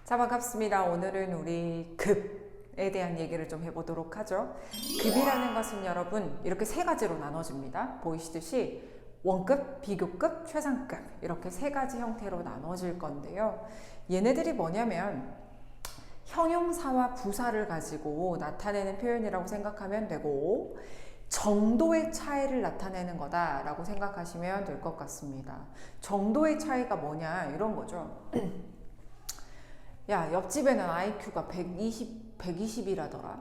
자, 반갑습니다. 오늘은 우리 급에 대한 얘기를 좀 해보도록 하죠. 급이라는 것은 여러분 이렇게 세 가지로 나눠집니다. 보이시듯이 원급, 비교급, 최상급 이렇게 세 가지 형태로 나눠질 건데요. 얘네들이 뭐냐면 형용사와 부사를 가지고 나타내는 표현이라고 생각하면 되고 정도의 차이를 나타내는 거다라고 생각하시면 될 것 같습니다. 정도의 차이가 뭐냐 이런 거죠. 야, 옆집에는 IQ가 120이라더라.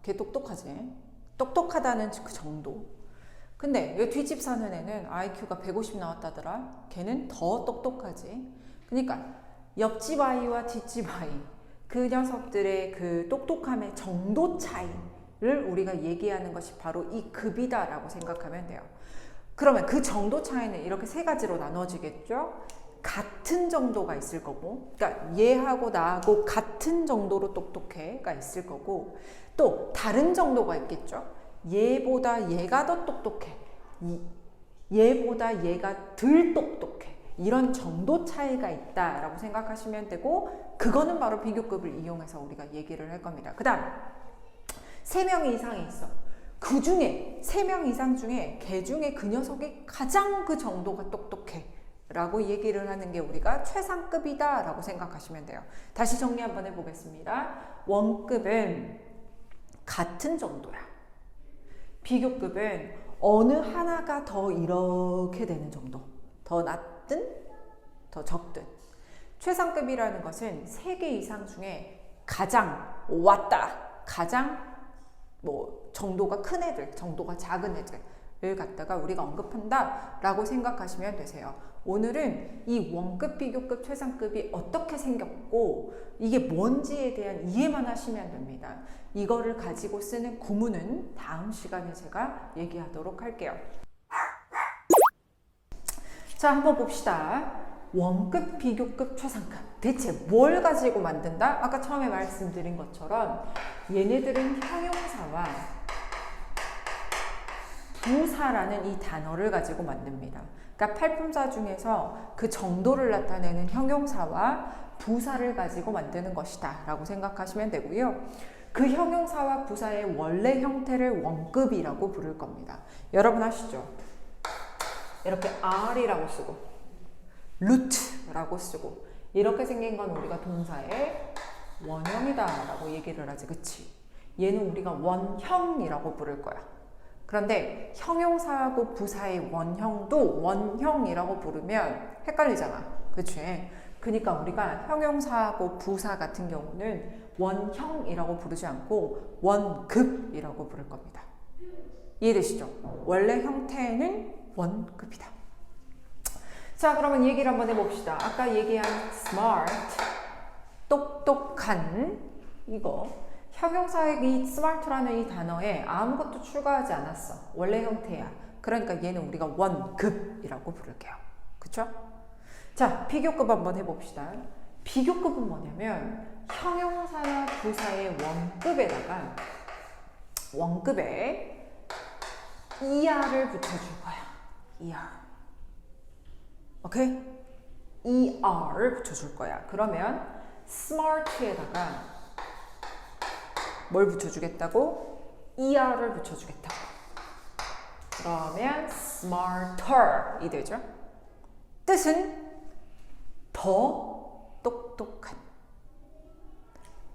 걔 똑똑하지? 똑똑하다는 그 정도. 근데 이 뒷집 사는 애는 IQ가 150 나왔다더라. 걔는 더 똑똑하지. 그러니까 옆집 아이와 뒷집 아이, 그 녀석들의 그 똑똑함의 정도 차이를 우리가 얘기하는 것이 바로 이 급이다라고 생각하면 돼요. 그러면 그 정도 차이는 이렇게 세 가지로 나눠지겠죠? 같은 정도가 있을 거고, 그러니까 얘하고 나하고 같은 정도로 똑똑해가 있을 거고, 또 다른 정도가 있겠죠. 얘보다 얘가 더 똑똑해, 얘보다 얘가 덜 똑똑해, 이런 정도 차이가 있다라고 생각하시면 되고, 그거는 바로 비교급을 이용해서 우리가 얘기를 할 겁니다. 그 다음 3명 이상이 있어. 그 중에 3명 이상 중에 걔 중에 그 녀석이 가장 그 정도가 똑똑해 라고 얘기를 하는 게 우리가 최상급이다 라고 생각하시면 돼요. 다시 정리 한번 해보겠습니다. 원급은 같은 정도야. 비교급은 어느 하나가 더 이렇게 되는 정도. 더 낮든 더 적든. 최상급이라는 것은 3개 이상 중에 가장 왔다. 가장 정도가 큰 애들, 정도가 작은 애들을 갖다가 우리가 언급한다 라고 생각하시면 되세요. 오늘은 이 원급, 비교급, 최상급이 어떻게 생겼고 이게 뭔지에 대한 이해만 하시면 됩니다. 이거를 가지고 쓰는 구문은 다음 시간에 제가 얘기하도록 할게요. 자, 한번 봅시다. 원급, 비교급, 최상급. 대체 뭘 가지고 만든다? 아까 처음에 말씀드린 것처럼 얘네들은 형용사와 부사라는 이 단어를 가지고 만듭니다. 그러니까 팔품사 중에서 그 정도를 나타내는 형용사와 부사를 가지고 만드는 것이다 라고 생각하시면 되고요. 그 형용사와 부사의 원래 형태를 원급이라고 부를 겁니다. 여러분 아시죠? 이렇게 R이라고 쓰고 루트라고 쓰고 이렇게 생긴 건 우리가 동사의 원형이다 라고 얘기를 하지, 그치? 얘는 우리가 원형이라고 부를 거야. 그런데 형용사하고 부사의 원형도 원형이라고 부르면 헷갈리잖아, 그치? 그러니까 우리가 형용사하고 부사 같은 경우는 원형이라고 부르지 않고 원급이라고 부를 겁니다. 이해되시죠? 원래 형태는 원급이다. 자, 그러면 얘기를 한번 해봅시다. 아까 얘기한 smart, 똑똑한, 이거 형용사의 이 smart라는 이 단어에 아무것도 추가하지 않았어. 원래 형태야. 그러니까 얘는 우리가 원급이라고 부를게요. 그쵸? 자, 비교급 한번 해봅시다. 비교급은 뭐냐면 형용사나 부사의 원급에다가 원급에 ER을 붙여줄 거야. ER. 오케이? ER을 붙여줄 거야. 그러면 smart에다가 뭘 붙여주겠다고? ER을 붙여주겠다고. 그러면 smarter이 되죠. 뜻은 더 똑똑한.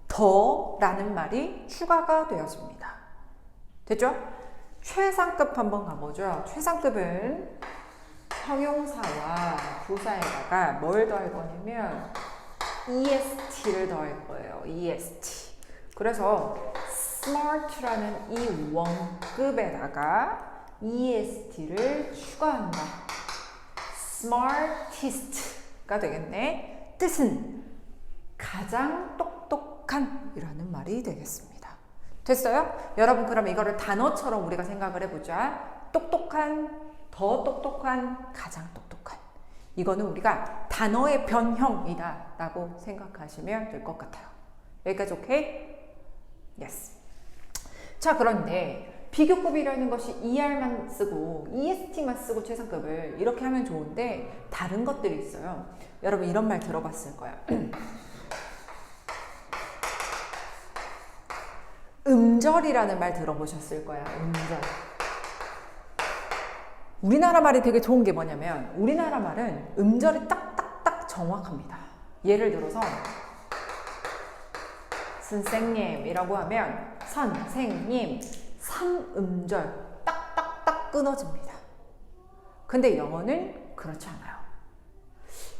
더라는 말이 추가가 되었습니다. 됐죠? 최상급 한번 가보죠. 최상급은 형용사와 부사에다가 뭘 더할 거냐면 EST를 더할 거예요. EST. 그래서 smart라는 이 원급에다가 EST를 추가한다. smartest가 되겠네. 뜻은 가장 똑똑한 이라는 말이 되겠습니다. 됐어요? 여러분, 그럼 이거를 단어처럼 우리가 생각을 해보자. 똑똑한, 더 똑똑한, 가장 똑똑한. 이거는 우리가 단어의 변형이다 라고 생각하시면 될 것 같아요. 여기까지 오케이? 예스. 자, 그런데 비교급이라는 것이 ER만 쓰고 EST만 쓰고 최상급을 이렇게 하면 좋은데 다른 것들이 있어요. 여러분 이런 말 들어봤을 거야. 음절이라는 말 들어보셨을 거야. 음절. 우리나라 말이 되게 좋은 게 뭐냐면 우리나라 말은 음절이 딱딱딱 정확합니다. 예를 들어서 선생님이라고 하면 선생님 3음절 딱딱딱 끊어집니다. 근데 영어는 그렇지 않아요.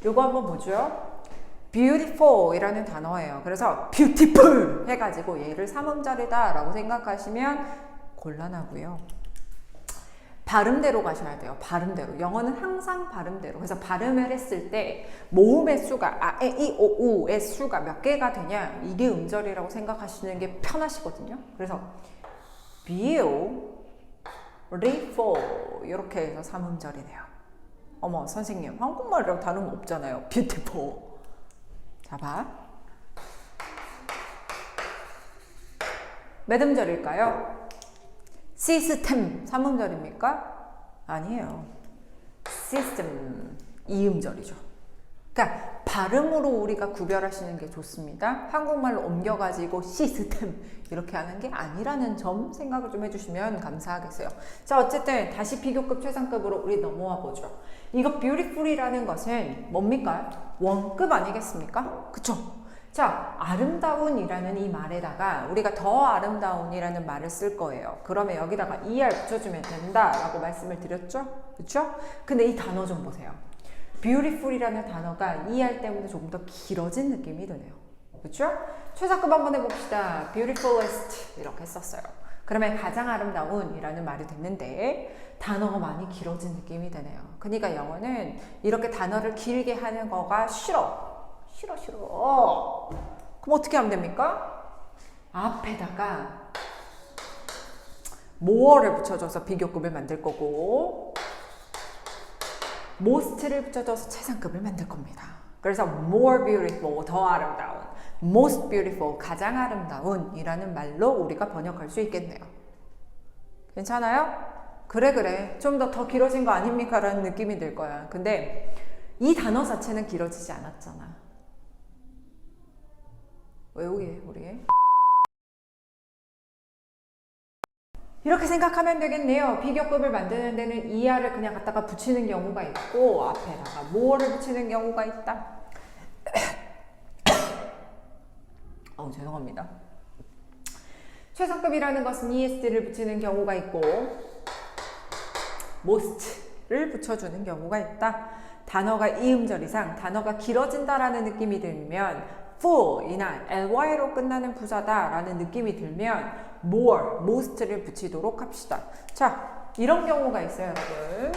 요거 한번 보죠. beautiful 이라는 단어예요. 그래서 beautiful 해가지고 얘를 3음절이다 라고 생각하시면 곤란하고요. 발음대로 가셔야 돼요. 발음대로. 영어는 항상 발음대로. 그래서 발음을 했을 때 모음의 수가 아, 에, 이, 오, 우의 수가 몇 개가 되냐 이게 음절이라고 생각하시는 게 편하시거든요. 그래서 beautiful 이렇게 해서 3음절이네요. 어머 선생님 한국말이랑 다른 거 없잖아요. beautiful. 자 봐. 몇 음절일까요? 시스템 3음절입니까? 아니에요. 시스템 2음절이죠. 그러니까 발음으로 우리가 구별하시는 게 좋습니다. 한국말로 옮겨가지고 시스템 이렇게 하는 게 아니라는 점 생각을 좀 해주시면 감사하겠어요. 자 어쨌든 다시 비교급 최상급으로 우리 넘어와 보죠. 이거 beautiful이라는 것은 뭡니까? 원급 아니겠습니까? 그쵸? 자, 아름다운이라는 이 말에다가 우리가 더 아름다운이라는 말을 쓸 거예요. 그러면 여기다가 er 붙여주면 된다라고 말씀을 드렸죠? 그쵸? 근데 이 단어 좀 보세요. beautiful이라는 단어가 er 때문에 조금 더 길어진 느낌이 드네요. 그쵸? 최상급 한번 해봅시다. beautifulest 이렇게 썼어요. 그러면 가장 아름다운이라는 말이 됐는데 단어가 많이 길어진 느낌이 드네요. 그러니까 영어는 이렇게 단어를 길게 하는 거가 싫어. 그럼 어떻게 하면 됩니까? 앞에다가 more를 붙여줘서 비교급을 만들 거고 most를 붙여줘서 최상급을 만들 겁니다. 그래서 more beautiful, 더 아름다운, most beautiful, 가장 아름다운 이라는 말로 우리가 번역할 수 있겠네요. 괜찮아요? 그래 좀 더 길어진 거 아닙니까? 라는 느낌이 들 거야. 근데 이 단어 자체는 길어지지 않았잖아. 외우게 우리 이렇게 생각하면 되겠네요. 비교급을 만드는 데는 er를 그냥 갖다가 붙이는 경우가 있고 앞에다가 more를 붙이는 경우가 있다. 죄송합니다. 최상급이라는 것은 est를 붙이는 경우가 있고 most를 붙여주는 경우가 있다. 단어가 2음절 이상 단어가 길어진다라는 느낌이 들면 full이나 ly로 끝나는 부사다라는 느낌이 들면 more, most를 붙이도록 합시다. 자, 이런 경우가 있어요, 여러분.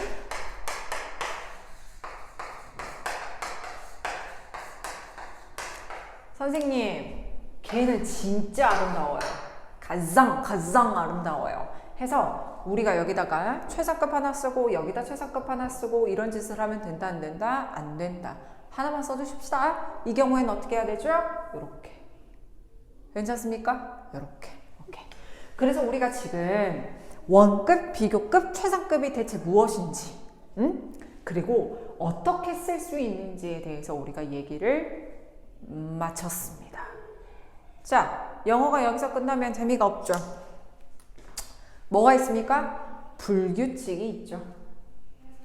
선생님, 걔는 진짜 아름다워요. 가장 아름다워요. 해서 우리가 여기다가 최상급 하나 쓰고 여기다 최상급 하나 쓰고 이런 짓을 하면 된다, 안 된다? 안 된다. 하나만 써주십시다. 이 경우에는 어떻게 해야 되죠? 이렇게. 괜찮습니까? 이렇게. 오케이. 그래서 우리가 지금 원급, 비교급, 최상급이 대체 무엇인지, 그리고 어떻게 쓸 수 있는지에 대해서 우리가 얘기를 마쳤습니다. 자, 영어가 여기서 끝나면 재미가 없죠. 뭐가 있습니까? 불규칙이 있죠.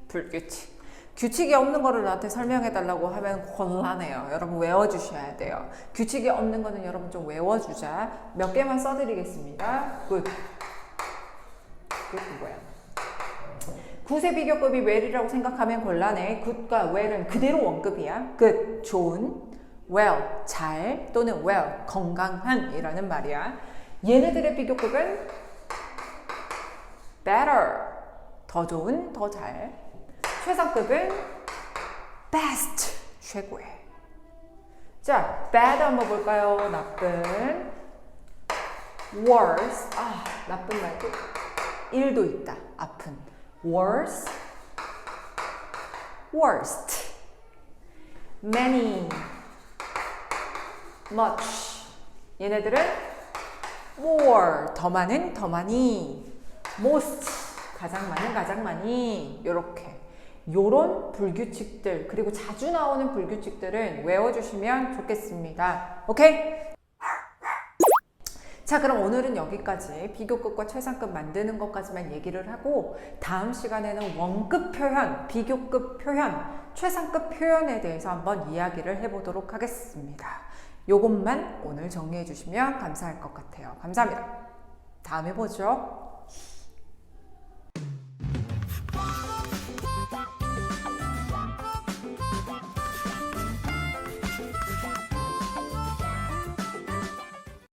불규칙. 규칙이 없는 거를 나한테 설명해 달라고 하면 곤란해요. 여러분 외워주셔야 돼요. 규칙이 없는 거는 여러분 좀 외워주자. 몇 개만 써드리겠습니다. 굿. 굿 뭐야? 굿의 비교급이 well이라고 생각하면 곤란해. 굿과 well은 그대로 원급이야. good, 좋은, well, 잘 또는 well, 건강한 이라는 말이야. 얘네들의 비교급은 better, 더 좋은, 더 잘. 최상급은 best, 최고의. 자, bad 한번 볼까요? 나쁜. worse, 나쁜 말고 일도 있다. 아픈. worse, worst. many, much. 얘네들은 more, 더 많은, 더 많이. most, 가장 많은, 가장 많이. 요렇게. 요런 불규칙들, 그리고 자주 나오는 불규칙들은 외워주시면 좋겠습니다. 오케이? 자, 그럼 오늘은 여기까지 비교급과 최상급 만드는 것까지만 얘기를 하고 다음 시간에는 원급 표현, 비교급 표현, 최상급 표현에 대해서 한번 이야기를 해보도록 하겠습니다. 요것만 오늘 정리해 주시면 감사할 것 같아요. 감사합니다. 다음에 보죠.